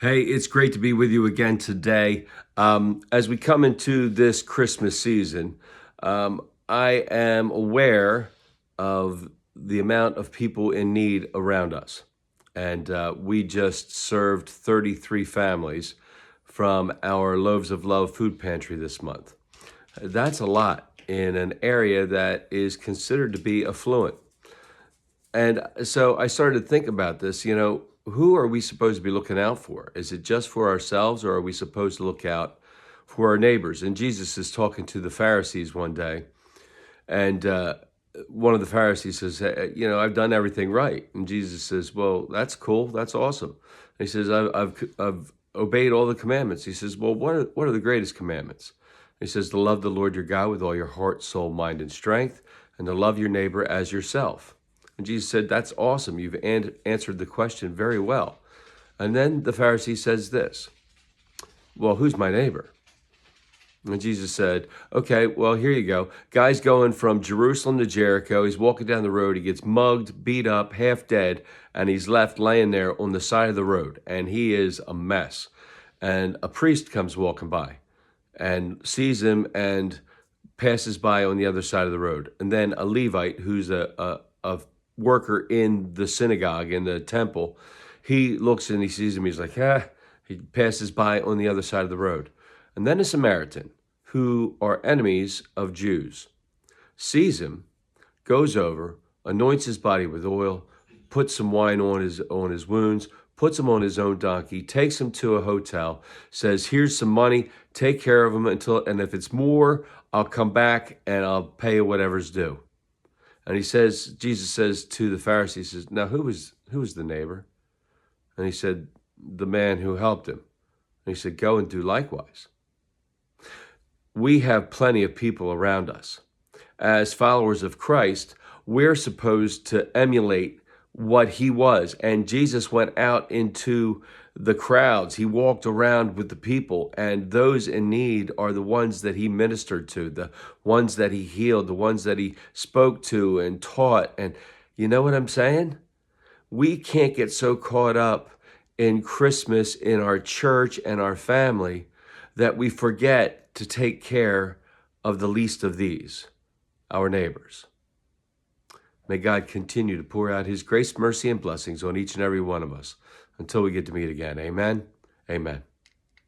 Hey, it's great to be with you again today. As we come into this Christmas season, I am aware of the amount of people in need around us. And we just served 33 families from our Loaves of Love food pantry this month. That's a lot in an area that is considered to be affluent. And so I started to think about this, who are we supposed to be looking out for? Is it just for ourselves or are we supposed to look out for our neighbors? And Jesus is talking to the Pharisees one day, and one of the Pharisees says, "Hey, I've done everything right." And Jesus says, "Well, that's cool. That's awesome." And he says, I've obeyed all the commandments. He says, "Well, what are the greatest commandments?" He says, "To love the Lord your God with all your heart, soul, mind, and strength, and to love your neighbor as yourself." And Jesus said, "That's awesome. You've answered the question very well." And then the Pharisee says this, "Well, who's my neighbor?" And Jesus said, "Okay, well, here you go. Guy's going from Jerusalem to Jericho. He's walking down the road. He gets mugged, beat up, half dead, and he's left laying there on the side of the road. And he is a mess. And a priest comes walking by and sees him and passes by on the other side of the road. And then a Levite, who's a worker in the synagogue, in the temple, he looks and he sees him. He's like, he passes by on the other side of the road. And then a Samaritan, who are enemies of Jews, sees him, goes over, anoints his body with oil, puts some wine on his wounds, puts him on his own donkey, takes him to a hotel, says, "Here's some money, take care of him and if it's more, I'll come back and I'll pay you whatever's due." And Jesus says to the Pharisees, says, "Now who was the neighbor?" And he said, "The man who helped him." And he said, "Go and do likewise." We have plenty of people around us. As followers of Christ, we're supposed to emulate what he was. And Jesus went out into the crowds. He walked around with the people, and those in need are the ones that he ministered to, the ones that he healed, the ones that he spoke to and taught. And you know what I'm saying? We can't get so caught up in Christmas, in our church and our family, that we forget to take care of the least of these, our neighbors. May God continue to pour out his grace, mercy, and blessings on each and every one of us until we get to meet again. Amen. Amen.